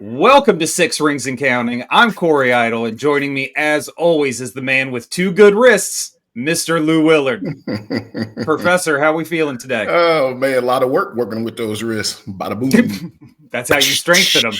Welcome to Six Rings and Counting. I'm Corey Idle, and joining me, as always, is the man with two good wrists, Mr. Lou Willard. Professor, how we feeling today? Oh, man, a lot of work working with those wrists. Bada boom. That's how you strengthen them.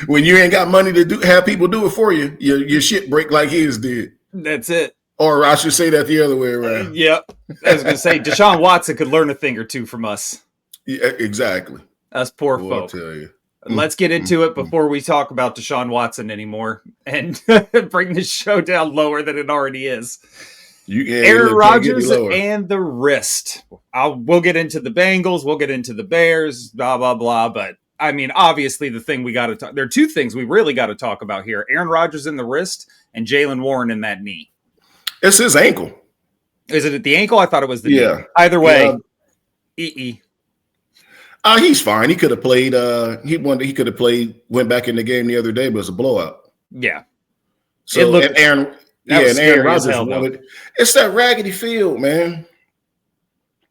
When you ain't got money to have people do it for you, your shit break like his did. That's it. Or I should say that the other way around. Yep. I was going to say, Deshaun Watson could learn a thing or two from us. Yeah, exactly. Us poor Boy, folk. I'll tell you. Let's get into it before we talk about Deshaun Watson anymore and bring the show down lower than it already is. Aaron Rodgers and the wrist. We'll get into the Bengals. We'll get into the Bears, blah, blah, blah. But, I mean, obviously the thing we got to talk – there are two things we really got to talk about here. Aaron Rodgers in the wrist and Jaylen Warren in that knee. It's his ankle. Is it at the ankle? I thought it was the knee. Either way, he's fine. He could have played. He could have played. Went back in the game the other day, but it was a blowout. Yeah. So Aaron Rodgers wanted. It's that raggedy field, man.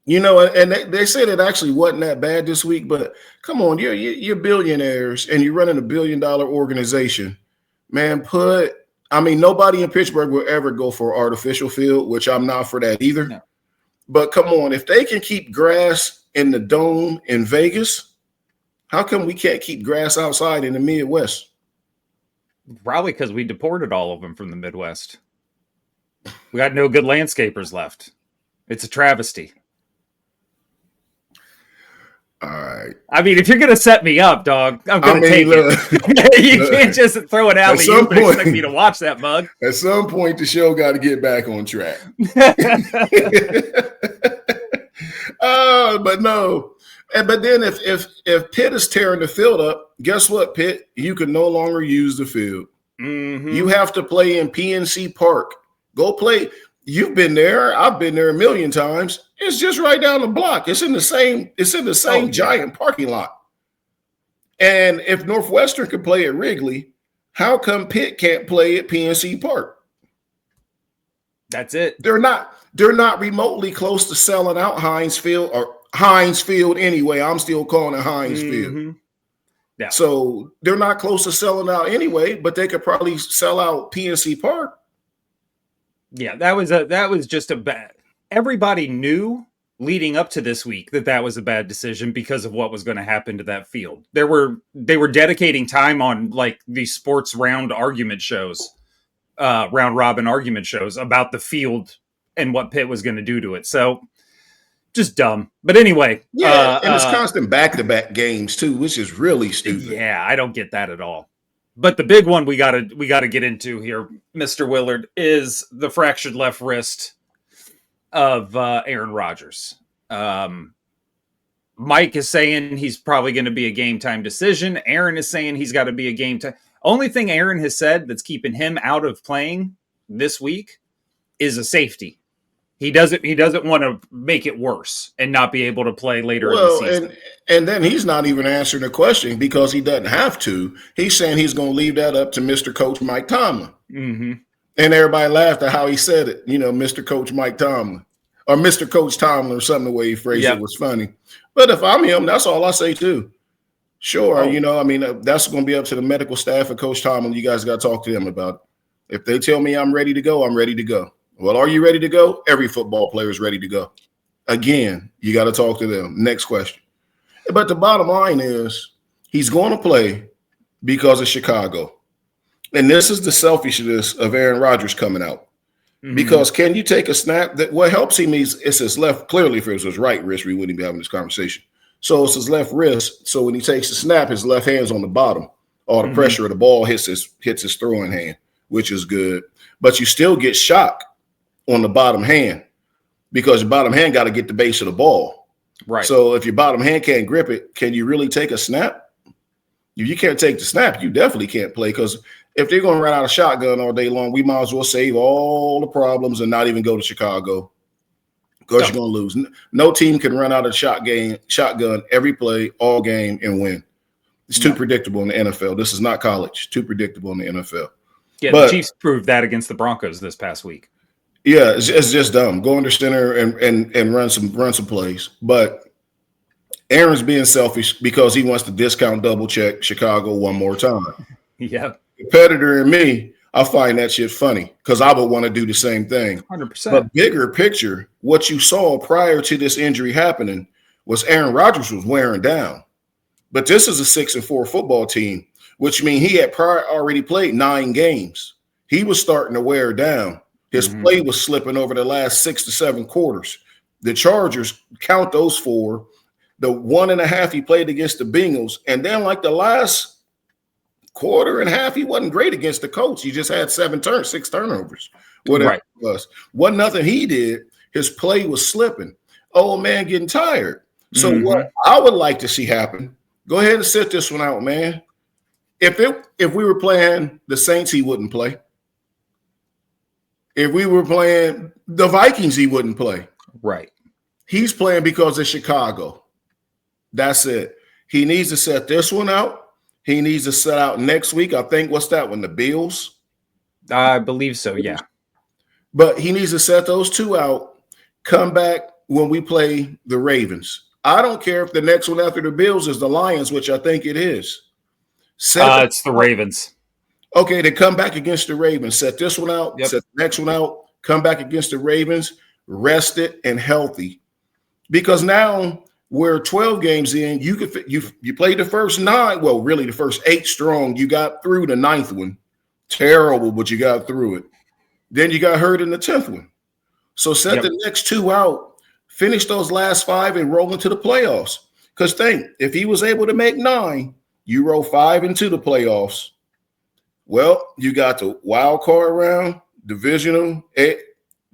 You know, and they said it actually wasn't that bad this week. But come on, you're billionaires and you're running $1 billion organization, man. Nobody in Pittsburgh will ever go for an artificial field, which I'm not for that either. No. But come on, if they can keep grass in the dome in Vegas, how come we can't keep grass outside in the Midwest? Probably because we deported all of them from the Midwest. We got no good landscapers left. It's a travesty. All right. I mean, if you're going to set me up, dog, I'm going to take it. You can't just throw it out and you expect me to watch that mug. At some point, the show got to get back on track. But no. But then if Pitt is tearing the field up, guess what, Pitt? You can no longer use the field. Mm-hmm. You have to play in PNC Park. Go play. You've been there. I've been there a million times. It's just right down the block. It's in the same giant parking lot. And if Northwestern could play at Wrigley, how come Pitt can't play at PNC Park? That's it. They're not remotely close to selling out Heinz Field anyway. I'm still calling it Heinz Field. Yeah. So they're not close to selling out anyway, but they could probably sell out PNC Park. Yeah, that was just a bad. Everybody knew leading up to this week that was a bad decision because of what was going to happen to that field. They were dedicating time on like these sports round argument shows, round robin argument shows about the field and what Pitt was going to do to it. So just dumb. But anyway, and it's constant back-to-back games too, which is really stupid. Yeah, I don't get that at all. But the big one we gotta get into here, Mr. Willard, is the fractured left wrist of Aaron Rodgers. Mike is saying he's probably going to be a game time decision. Aaron is saying he's got to be a game time. Only thing Aaron has said that's keeping him out of playing this week is a safety. He doesn't want to make it worse and not be able to play later in the season. And then he's not even answering the question because he doesn't have to. He's saying he's going to leave that up to Mr. Coach Mike Tomlin. Mm-hmm. And everybody laughed at how he said it. You know, Mr. Coach Mike Tomlin or Mr. Coach Tomlin or something, the way he phrased it was funny. But if I'm him, that's all I say too. Sure, that's going to be up to the medical staff and Coach Tomlin. You guys got to talk to them about it. If they tell me I'm ready to go, I'm ready to go. Well, are you ready to go? Every football player is ready to go. Again, you got to talk to them. Next question. But the bottom line is he's going to play because of Chicago. And this is the selfishness of Aaron Rodgers coming out. Mm-hmm. Because can you take a snap? That what helps him is it's his left. Clearly, if it was his right wrist, we wouldn't be having this conversation. So it's his left wrist. So when he takes the snap, his left hand's on the bottom. All the pressure of the ball hits his throwing hand, which is good. But you still get shock on the bottom hand because your bottom hand got to get the base of the ball. Right. So if your bottom hand can't grip it, can you really take a snap? If you can't take the snap, you definitely can't play because if they're going to run out of shotgun all day long, we might as well save all the problems and not even go to Chicago because you're going to lose. No team can run out of shotgun every play, all game, and win. It's too predictable in the NFL. This is not college. Too predictable in the NFL. Yeah, the Chiefs proved that against the Broncos this past week. Yeah, it's just dumb. Go under center and run some plays. But Aaron's being selfish because he wants to discount double check Chicago one more time. Yeah. Competitor in me, I find that shit funny because I would want to do the same thing. 100%. But bigger picture, what you saw prior to this injury happening was Aaron Rodgers was wearing down. But this is a 6-4 football team, which means he had already played 9 games. He was starting to wear down. His play was slipping over the last 6 to 7 quarters. The Chargers, count those 4. The 1.5 he played against the Bengals. And then like the last quarter and a half, he wasn't great against the Colts. He just had 6 turnovers. Whatever it was. Wasn't nothing he did. His play was slipping. Old man getting tired. So what I would like to see happen, go ahead and sit this one out, man. If we were playing the Saints, he wouldn't play. If we were playing the Vikings, he wouldn't play. Right. He's playing because of Chicago. That's it. He needs to set this one out. He needs to set out next week. I think, what's that one? The Bills? I believe so, yeah. But he needs to set those 2 out, come back when we play the Ravens. I don't care if the next one after the Bills is the Lions, which I think it is. It's the Ravens. Okay, they come back against the Ravens. Set this one out, set the next one out, come back against the Ravens, rested and healthy. Because now we're 12 games in. You played the first 9, well, really the first 8 strong. You got through the 9th one. Terrible, but you got through it. Then you got hurt in the 10th one. So set the next 2 out. Finish those last 5 and roll into the playoffs. Because think, if he was able to make 9, you roll 5 into the playoffs. Well, you got the wild card round, divisional.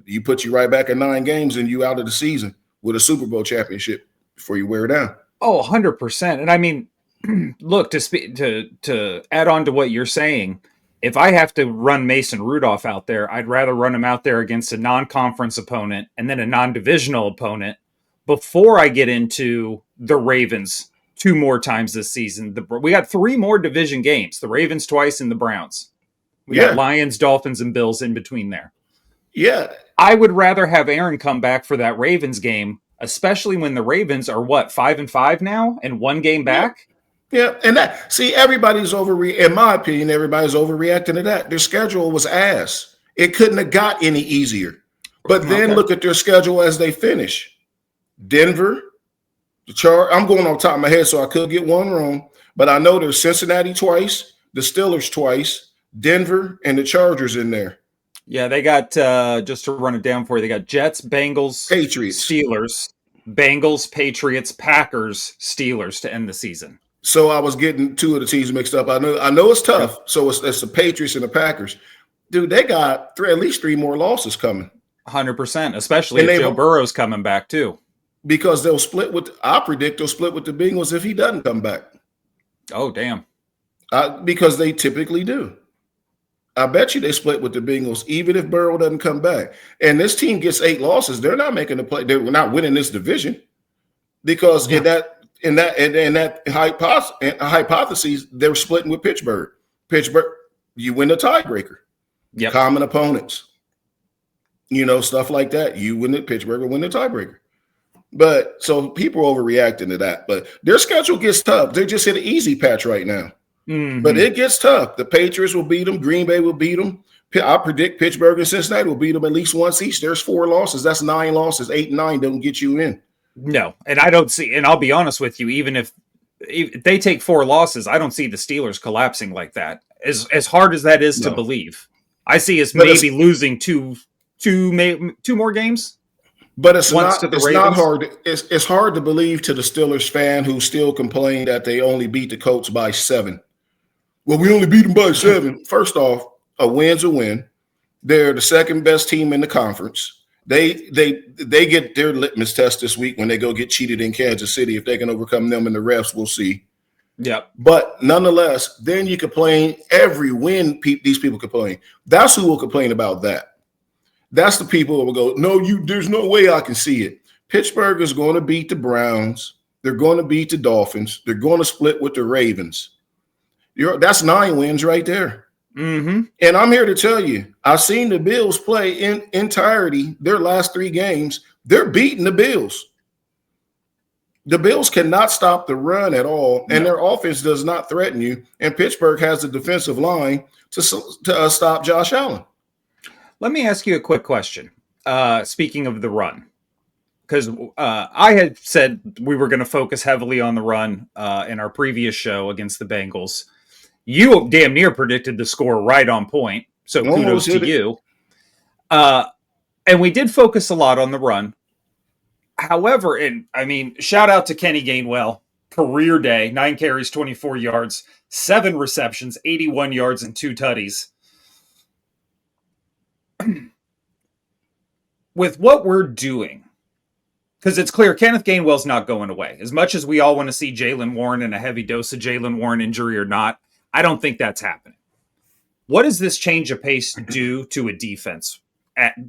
You put you right back at 9 games and you out of the season with a Super Bowl championship before you wear down. Oh, 100%. And I mean, look, to add on to what you're saying, if I have to run Mason Rudolph out there, I'd rather run him out there against a non-conference opponent and then a non-divisional opponent before I get into the Ravens 2 more times this season. We got 3 more division games, the Ravens twice and the Browns. We got Lions, Dolphins, and Bills in between there. Yeah. I would rather have Aaron come back for that Ravens game, especially when the Ravens are 5-5 now and 1 game back. Yeah, and everybody's in my opinion, everybody's overreacting to that. Their schedule was ass. It couldn't have got any easier. But then look at their schedule as they finish. Denver, I'm going on top of my head, so I could get one wrong. But I know there's Cincinnati twice, the Steelers twice, Denver, and the Chargers in there. Yeah, they got, just to run it down for you, they got Jets, Bengals, Patriots, Steelers, Bengals, Patriots, Packers, Steelers to end the season. So I was getting 2 of the teams mixed up. I know it's tough. So it's the Patriots and the Packers. Dude, they got at least 3 more losses coming. 100%, especially if Joe Burrow's coming back too. Because I predict they'll split with the Bengals if he doesn't come back. Oh, damn. Because they typically do. I bet you they split with the Bengals, even if Burrow doesn't come back. And this team gets 8 losses. They're not making the play. They're not winning this division because in that hypothesis, they're splitting with Pittsburgh. You win the tiebreaker. Yep. Common opponents. Stuff like that. You win it, Pittsburgh will win the tiebreaker. But so people are overreacting to that. But their schedule gets tough. They just hit an easy patch right now. Mm-hmm. But it gets tough. The Patriots will beat them. Green Bay will beat them. I predict Pittsburgh and Cincinnati will beat them at least once each. There's 4 losses. That's 9 losses. 8 and 9 don't get you in. No, and I don't see, and I'll be honest with you, even if they take 4 losses, I don't see the Steelers collapsing like that. As hard as that is to believe, I see us maybe losing two more games. But it's not hard. It's hard to believe to the Steelers fan who still complain that they only beat the Colts by 7. Well, we only beat them by 7. First off, a win's a win. They're the second best team in the conference. They get their litmus test this week when they go get cheated in Kansas City. If they can overcome them and the refs, we'll see. Yeah. But nonetheless, then you complain every win. These people complain. That's who will complain about that. That's the people who will go, no, there's no way I can see it. Pittsburgh is going to beat the Browns. They're going to beat the Dolphins. They're going to split with the Ravens. That's 9 wins right there. Mm-hmm. And I'm here to tell you, I've seen the Bills play in entirety their last 3 games. They're beating the Bills. The Bills cannot stop the run at all, and their offense does not threaten you. And Pittsburgh has the defensive line to stop Josh Allen. Let me ask you a quick question. Speaking of the run, because I had said we were going to focus heavily on the run in our previous show against the Bengals. You damn near predicted the score right on point, so kudos to you. And we did focus a lot on the run. However, shout out to Kenny Gainwell. Career day, 9 carries, 24 yards, 7 receptions, 81 yards, and 2 tutties. With what we're doing, because it's clear Kenneth Gainwell's not going away. As much as we all want to see Jaylen Warren and a heavy dose of Jaylen Warren injury or not, I don't think that's happening. What does this change of pace do to a defense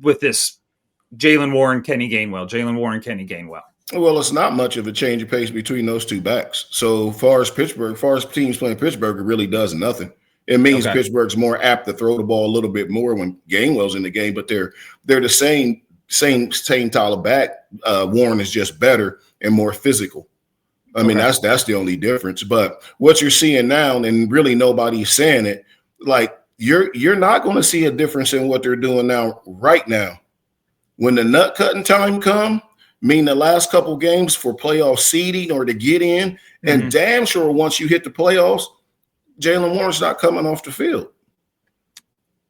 with this Jaylen Warren, Kenny Gainwell, Jaylen Warren, Kenny Gainwell? Well, it's not much of a change of pace between those two backs. So far as teams playing Pittsburgh, it really does nothing. It means Pittsburgh's more apt to throw the ball a little bit more when Gainwell's in the game, but they're the same style of back. Warren is just better and more physical. I mean, that's the only difference. But what you're seeing now, and really nobody's saying it, like you're not going to see a difference in what they're doing now right now. When the nut cutting time come, mean the last couple games for playoff seeding or to get in, and damn sure once you hit the playoffs, Jaylen Warren's not coming off the field.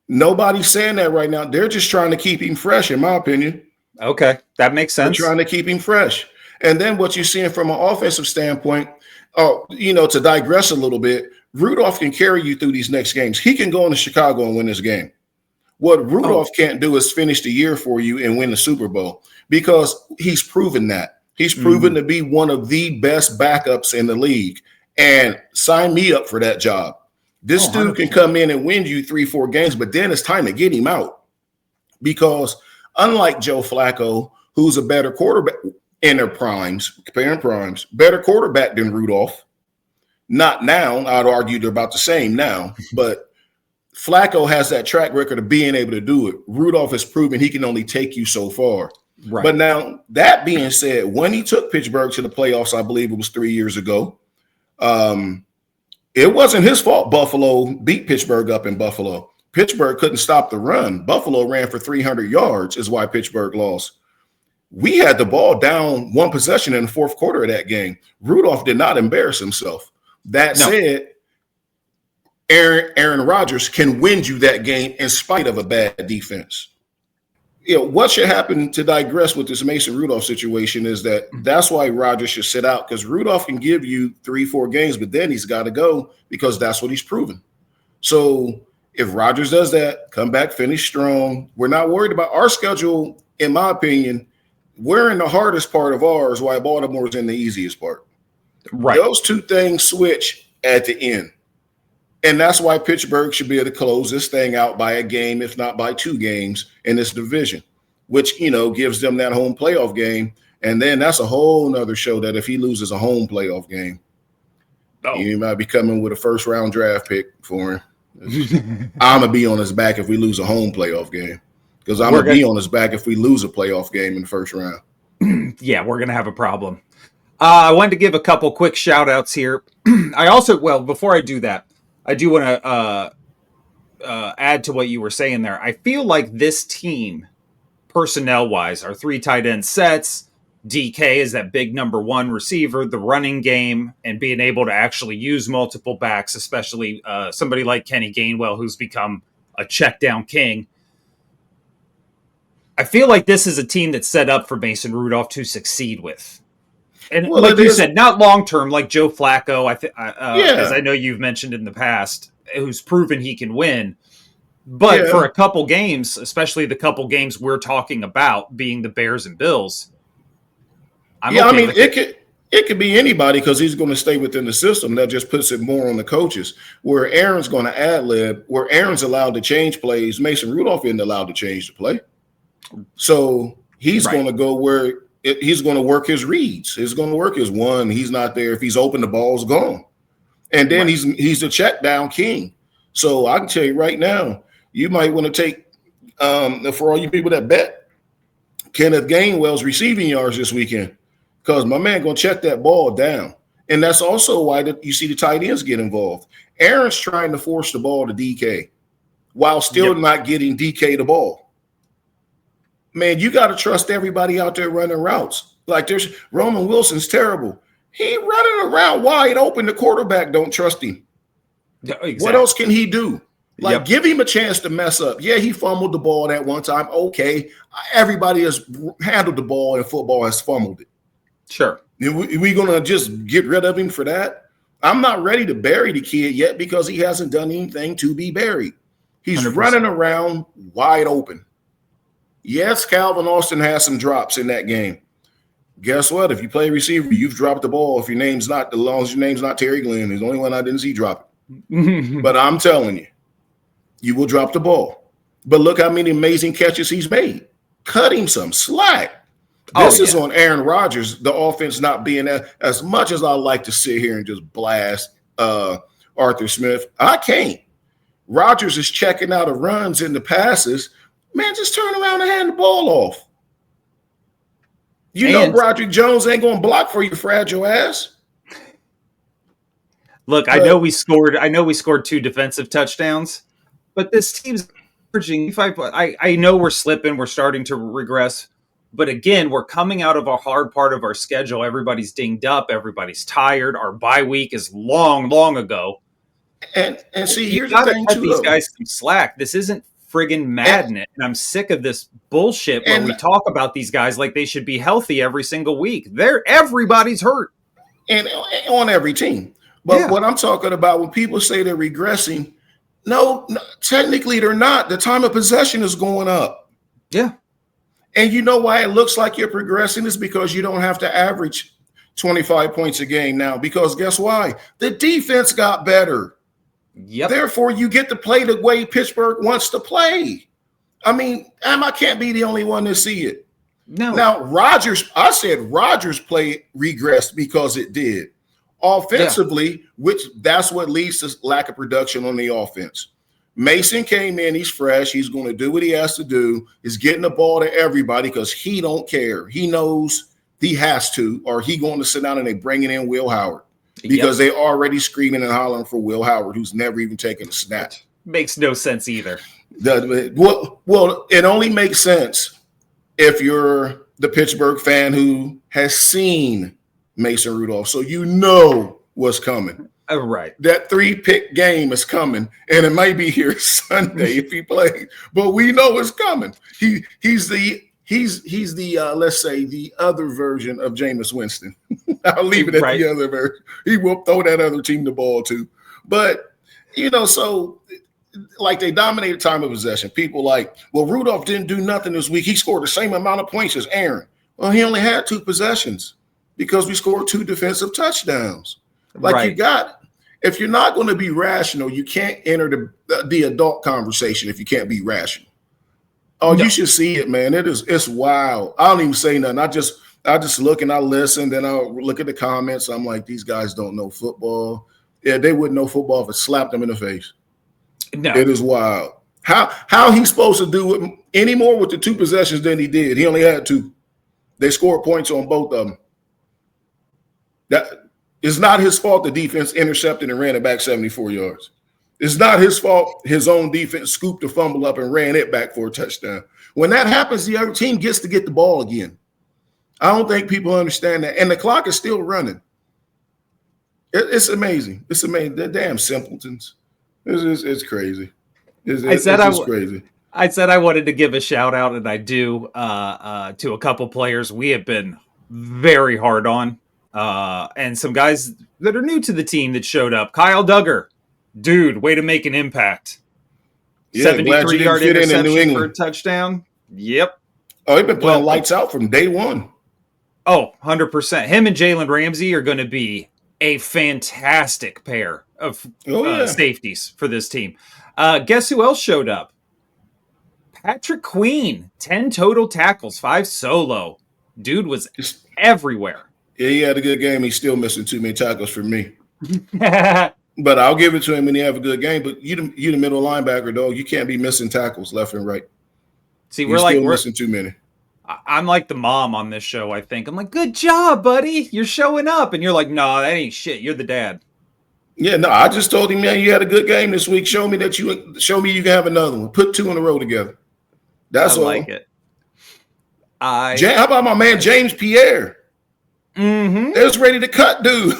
Nobody's saying that right now. They're just trying to keep him fresh, in my opinion. Okay, that makes sense. They're trying to keep him fresh. And then what you're seeing from an offensive standpoint, to digress a little bit, Rudolph can carry you through these next games. He can go into Chicago and win this game. What Rudolph can't do is finish the year for you and win the Super Bowl, because he's proven that. He's proven to be one of the best backups in the league. And sign me up for that job. This dude can come in and win you 3-4 games, but then it's time to get him out. Because unlike Joe Flacco, who's a better quarterback in their primes, better quarterback than Rudolph. Not now. I'd argue they're about the same now. But Flacco has that track record of being able to do it. Rudolph has proven he can only take you so far. Right. But now, that being said, when he took Pittsburgh to the playoffs, I believe it was 3 years ago, it wasn't his fault Buffalo beat Pittsburgh up in Buffalo. Pittsburgh couldn't stop the run. Buffalo ran for 300 yards is why Pittsburgh lost. We had the ball down 1 possession in the fourth quarter of that game. Rudolph did not embarrass himself. That said, Aaron Rodgers can win you that game in spite of a bad defense. What should happen, to digress with this Mason Rudolph situation, is that's why Rodgers should sit out, because Rudolph can give you 3-4 games, but then he's got to go because that's what he's proven. So if Rodgers does that, come back, finish strong. We're not worried about our schedule. In my opinion, we're in the hardest part of ours, while Baltimore's in the easiest part. Right. Those two things switch at the end. And that's why Pittsburgh should be able to close this thing out by a game, if not by 2 games in this division, which, gives them that home playoff game. And then that's a whole nother show that if he loses a home playoff game, he might be coming with a first-round draft pick for him. I'm going to be on his back if we lose a home playoff game, because I'm going to be on his back if we lose a playoff game in the first round. Yeah, we're going to have a problem. I wanted to give a couple quick shout-outs here. Before I do that, I do want to add to what you were saying there. I feel like this team, personnel-wise, our 3 tight end sets, DK is that big number 1 receiver, the running game, and being able to actually use multiple backs, especially somebody like Kenny Gainwell, who's become a check-down king. I feel like this is a team that's set up for Mason Rudolph to succeed with. And like you said, not long-term, like Joe Flacco, as I know you've mentioned in the past, who's proven he can win. But for a couple games, especially the couple games we're talking about being the Bears and Bills, it could be anybody, because he's going to stay within the system. That just puts it more on the coaches. Where Aaron's going to ad-lib, where Aaron's allowed to change plays, Mason Rudolph isn't allowed to change the play. So he's going to go where he's going to work his reads. He's going to work his one. He's not there. If he's open, the ball's gone. And then he's a check down king. So I can tell you right now, you might want to take, for all you people that bet, Kenneth Gainwell's receiving yards this weekend, because my man going to check that ball down. And that's also why you see the tight ends get involved. Aaron's trying to force the ball to DK while still not getting DK the ball. Man, you got to trust everybody out there running routes. Like there's Roman Wilson's terrible. He running around wide open. The quarterback don't trust him. Exactly. What else can he do? Like give him a chance to mess up. Yeah, he fumbled the ball that one time. Okay, everybody has handled the ball in football has fumbled it. Sure. We going to just get rid of him for that? I'm not ready to bury the kid yet because he hasn't done anything to be buried. He's 100%. Running around wide open. Yes, Calvin Austin has some drops in that game. Guess what? If you play receiver, you've dropped the ball. If your name's not, as long as your name's not Terry Glenn, he's the only one I didn't see drop it. But I'm telling you, you will drop the ball. But look how many amazing catches he's made. Cut him some slack. This is on Aaron Rodgers, the offense not being as much as I like to sit here and just blast Arthur Smith. I can't. Rodgers is checking out of runs and the passes. Man, just turn around and hand the ball off. You know Broderick Jones ain't going to block for you, fragile ass. Look, I know we scored 2 defensive touchdowns, but this team's averaging. I know we're slipping, we're starting to regress, but again, we're coming out of a hard part of our schedule. Everybody's dinged up, everybody's tired. Our bye week is long ago. And see, here's the thing too. These guys some slack. This isn't friggin' Madden, and I'm sick of this bullshit where we talk about these guys like they should be healthy every single week. Everybody's hurt, and on every team. But what I'm talking about when people say they're regressing, no, technically they're not. The time of possession is going up. Yeah, and you know why it looks like you're progressing is because you don't have to average 25 points a game now. Because guess why? The defense got better. Yep. Therefore, you get to play the way Pittsburgh wants to play. I mean, I can't be the only one to see it. No. Now, I said Rodgers play regressed because it did. Offensively, which that's what leads to lack of production on the offense. Mason came in, he's fresh, he's going to do what he has to do, he's getting the ball to everybody because he don't care. He knows he has to, or he going to sit down and they bringing in Will Howard. Because they already screaming and hollering for Will Howard, who's never even taken a snap. Makes no sense either. Well, it only makes sense if you're the Pittsburgh fan who has seen Mason Rudolph, so you know what's coming. Right. That 3-pick game is coming, and it might be here Sunday if he plays, but we know it's coming. He's the let's say the other version of Jameis Winston. I'll leave it at the other version. He will throw that other team the ball too. But so like they dominated time of possession. People like, well, Rudolph didn't do nothing this week. He scored the same amount of points as Aaron. Well, he only had 2 possessions because we scored 2 defensive touchdowns. If you're not going to be rational, you can't enter the adult conversation if you can't be rational. Oh, you should see it, man. It's wild. I don't even say nothing. I just look and I listen, then I'll look at the comments. I'm like, these guys don't know football. Yeah, they wouldn't know football if it slapped them in the face. No. It is wild. How he's supposed to do it any more with the 2 possessions than he did. He only had 2. They scored points on both of them. That is not his fault the defense intercepted and ran it back 74 yards. It's not his fault his own defense scooped the fumble up and ran it back for a touchdown. When that happens, the other team gets to get the ball again. I don't think people understand that. And the clock is still running. It's amazing. It's amazing. They're damn simpletons. It's crazy. It's crazy. I said I wanted to give a shout out, and I do, to a couple players we have been very hard on. And some guys that are new to the team that showed up. Kyle Duggar. Dude, way to make an impact. 73-yard interception for a touchdown. Yep. Oh, he's been playing lights out from day one. Oh, 100%. Him and Jalen Ramsey are going to be a fantastic pair of safeties for this team. Guess who else showed up? Patrick Queen. 10 total tackles, 5 solo. Dude was everywhere. Yeah, he had a good game. He's still missing too many tackles for me. But I'll give it to him when he have a good game. But you the middle linebacker, dog. You can't be missing tackles left and right. See, we're missing too many. I'm like the mom on this show, I think. I'm like, good job, buddy. You're showing up. And you're like, no, that ain't shit. You're the dad. Yeah, no, I just told him, man, you had a good game this week. Show me you can have another one. Put 2 in a row together. That's I all. like it. How about my man James Pierre? It's ready to cut, dude.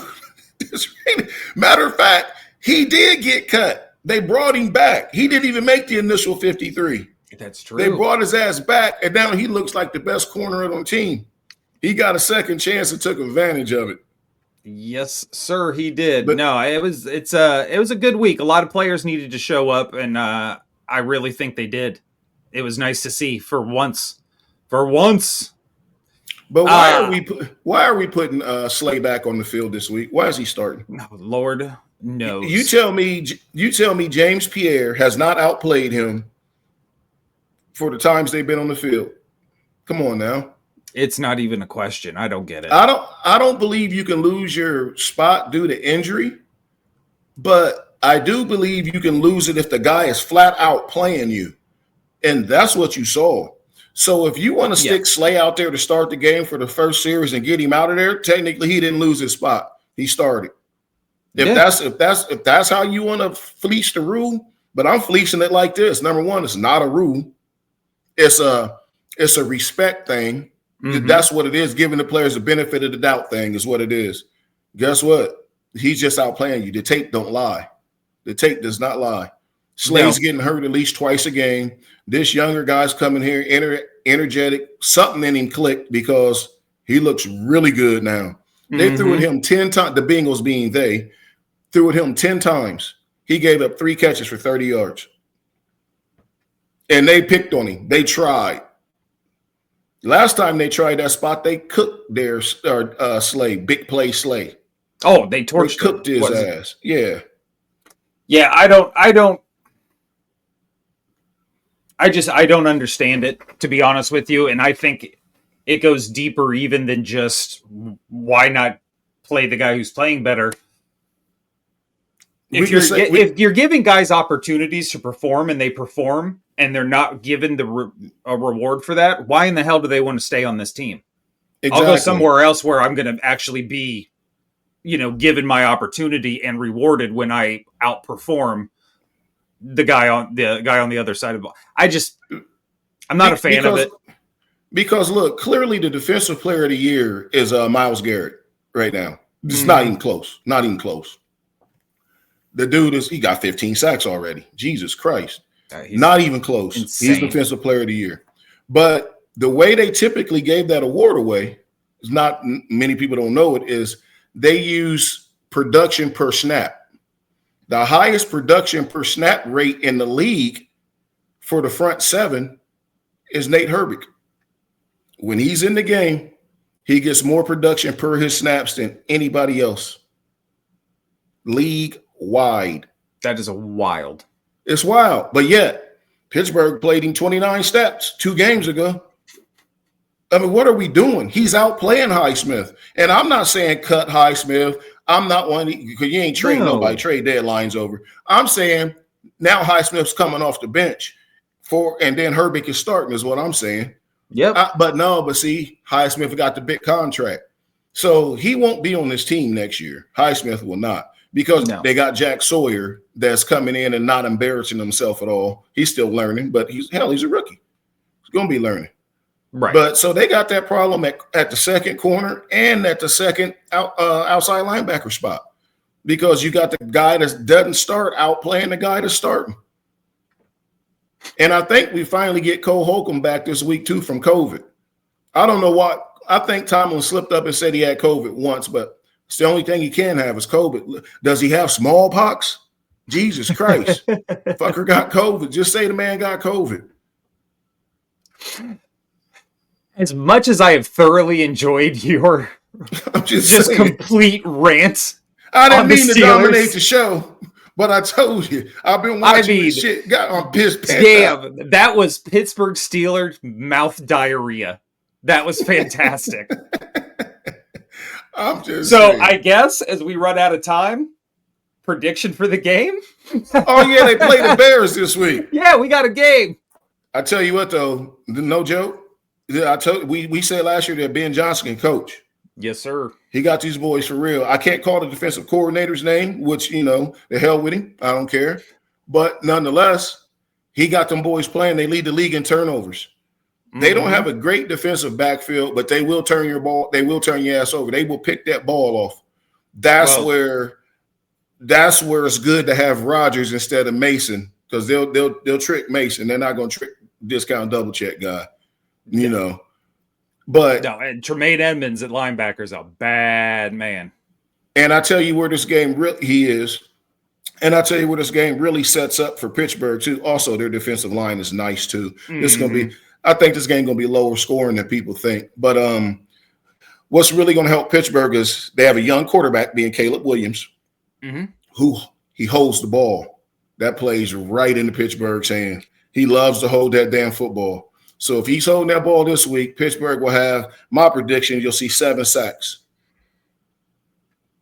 Matter of fact, he did get cut. They brought him back. He didn't even make the initial 53. That's true. They brought his ass back, and now he looks like the best corner on the team. He got a second chance and took advantage of it. Yes, sir, he did. But no, it was a good week. A lot of players needed to show up, and I really think they did. It was nice to see for once. For once. But why are we putting Slay back on the field this week? Why is he starting? Lord knows. You tell me James Pierre has not outplayed him for the times they've been on the field. Come on now. It's not even a question. I don't get it. I don't believe you can lose your spot due to injury, but I do believe you can lose it if the guy is flat out playing you. And that's what you saw. So if you want to stick Slay out there to start the game for the first series and get him out of there, technically he didn't lose his spot. He started. If that's how you want to fleece the rule, but I'm fleecing it like this. Number one, it's not a rule. It's a respect thing. That's what it is. Giving the players the benefit of the doubt thing is what it is. Guess what? He's just outplaying you. The tape don't lie. The tape does not lie. Slay's getting hurt at least twice a game. This younger guy's coming here, energetic. Something in him clicked because he looks really good now. They threw at him 10 times. The Bengals being they threw at him 10 times. He gave up 3 catches for 30 yards. And they picked on him. They tried. Last time they tried that spot, they cooked their Slay, big play Slay. Oh, they torched him. Cooked his ass. Yeah. Yeah, I don't understand it, to be honest with you. And I think it goes deeper even than just why not play the guy who's playing better. If you're giving guys opportunities to perform and they perform and they're not given a reward for that, why in the hell do they want to stay on this team? Exactly. I'll go somewhere else where I'm going to actually be, given my opportunity and rewarded when I outperform the guy on the other side of the ball. I'm not a fan of it. Because look, clearly the defensive player of the year is Myles Garrett right now. It's not even close. Not even close. The dude he got 15 sacks already. Jesus Christ. Not even close. Insane. He's defensive player of the year. But the way they typically gave that award away, is not many people don't know it, is they use production per snap. The highest production per snap rate in the league for the front 7 is Nate Herbig. When he's in the game, he gets more production per his snaps than anybody else. League wide. That is wild. It's wild. But yet, Pittsburgh played him 29 steps 2 games ago. I mean, what are we doing? He's outplaying Highsmith. And I'm not saying cut Highsmith. I'm not one because you ain't trading nobody. Trade deadline's over. I'm saying now Highsmith's coming off the bench and then Herbig is starting is what I'm saying. Yep. But see, Highsmith got the big contract. So he won't be on this team next year. Highsmith will not. Because they got Jack Sawyer that's coming in and not embarrassing himself at all. He's still learning, but he's a rookie. He's going to be learning. Right. But so they got that problem at the second corner and at the second outside linebacker spot. Because you got the guy that doesn't start outplaying the guy that's starting. And I think we finally get Cole Holcomb back this week, too, from COVID. I don't know what. I think Tomlin slipped up and said he had COVID once, but it's the only thing he can have is COVID. Does he have smallpox? Jesus Christ. Fucker got COVID. Just say the man got COVID. As much as I have thoroughly enjoyed your just complete rant. I didn't mean to dominate the show, but I told you. I've been watching this shit. Got on piss pants. Damn, that was Pittsburgh Steelers mouth diarrhea. That was fantastic. I'm just saying. I guess as we run out of time, prediction for the game? Oh, yeah, they play the Bears this week. Yeah, we got a game. I tell you what, though, no joke, Yeah, I told we said last year that Ben Johnson can coach. Yes, sir. He got these boys for real. I can't call the defensive coordinator's name, which, the hell with him. I don't care. But nonetheless, he got them boys playing. They lead the league in turnovers. They don't have a great defensive backfield, but they will turn your ball. They will turn your ass over. They will pick that ball off. That's where it's good to have Rodgers instead of Mason, because they'll trick Mason. They're not going to trick discount double check guy, But no, and Tremaine Edmonds at linebacker is a bad man. And I tell you where this game he is. And I tell you where this game really sets up for Pittsburgh too. Also, their defensive line is nice too. This is going to be. I think this game going to be lower scoring than people think. But what's really going to help Pittsburgh is they have a young quarterback, being Caleb Williams, who he holds the ball. That plays right into Pittsburgh's hand. He loves to hold that damn football. So if he's holding that ball this week, Pittsburgh will have, my prediction, you'll see 7 sacks.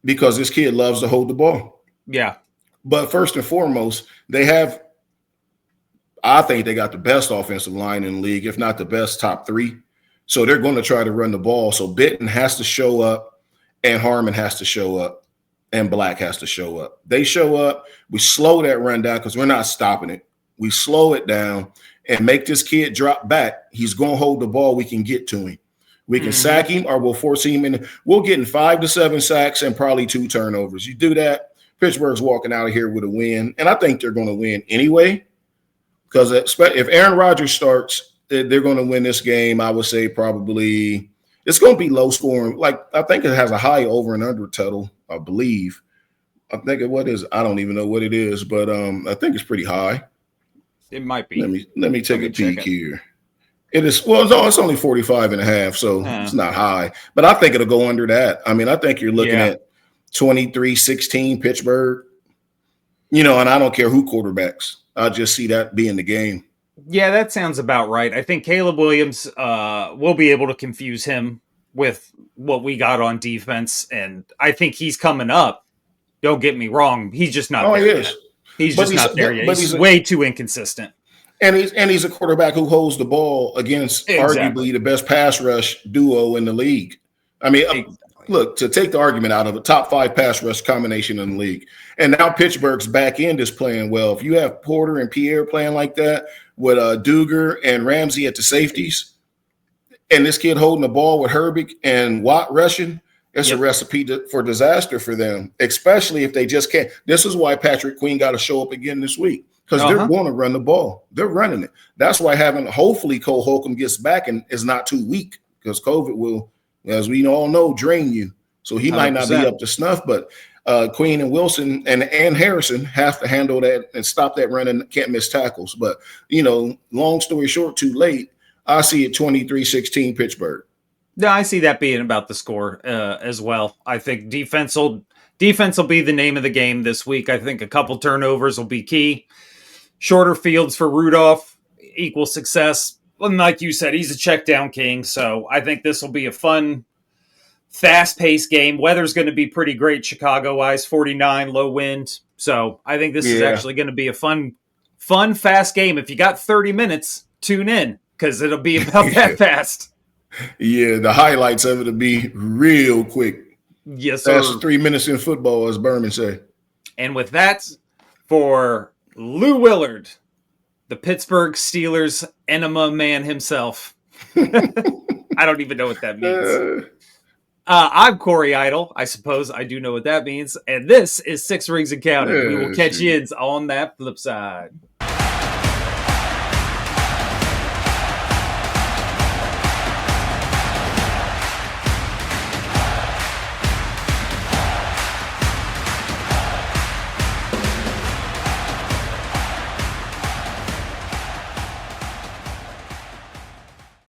Because this kid loves to hold the ball. Yeah. But first and foremost, I think they got the best offensive line in the league, if not the best, top 3. So they're going to try to run the ball. So Benton has to show up, and Harmon has to show up, and Black has to show up. They show up. We slow that run down because we're not stopping it. We slow it down and make this kid drop back. He's going to hold the ball. We can get to him. We can sack him, or we'll force him in. We'll get in 5 to 7 sacks and probably 2 turnovers. You do that, Pittsburgh's walking out of here with a win. And I think they're going to win anyway, because if Aaron Rodgers starts, they're going to win this game. I would say probably it's going to be low scoring. Like, I think it has a high over and under total, I believe. I think what is, I don't even know what it is, but I think it's pretty high. It might be. Let me take a peek here. It is, well, no, it's only 45.5, so it's not high. But I think it'll go under that. I mean, I think you're looking at 23-16 Pittsburgh. And I don't care who quarterbacks. I just see that being the game. Yeah, that sounds about right. I think Caleb Williams will be able to confuse him with what we got on defense, and I think he's coming up. Don't get me wrong. He's just not there yet. He's just not there yet. He's way too inconsistent. And he's a quarterback who holds the ball against arguably the best pass rush duo in the league. I mean, look, to take the argument out of a top 5 pass rush combination in the league. And now Pittsburgh's back end is playing well. If you have Porter and Pierre playing like that with Duger and Ramsey at the safeties, and this kid holding the ball with Herbig and Watt rushing, it's a recipe for disaster for them, especially if they just can't. This is why Patrick Queen got to show up again this week, because they're going to run the ball. They're running it. That's why hopefully Cole Holcomb gets back and is not too weak, because COVID will, as we all know, drain you. So he might not be up to snuff, but Queen and Wilson and Harrison have to handle that and stop that run and can't miss tackles. But, long story short, too late, I see it 23-16 Pittsburgh. Yeah, I see that being about the score as well. I think defense will be the name of the game this week. I think a couple turnovers will be key. Shorter fields for Rudolph equal success. And like you said, he's a check down king. So I think this will be a fun, fast-paced game. Weather's going to be pretty great Chicago-wise, 49, low wind. So I think this is actually going to be a fun, fast game. If you got 30 minutes, tune in, because it'll be about that fast. Yeah, the highlights of it will be real quick. Yes, sir. That's 3 minutes in football, as Berman say. And with that, for Lou Willard, the Pittsburgh Steelers enema man himself. I don't even know what that means. I'm Corey Idle. I suppose I do know what that means. And this is Six Rings and Counting. We will catch you on that flip side.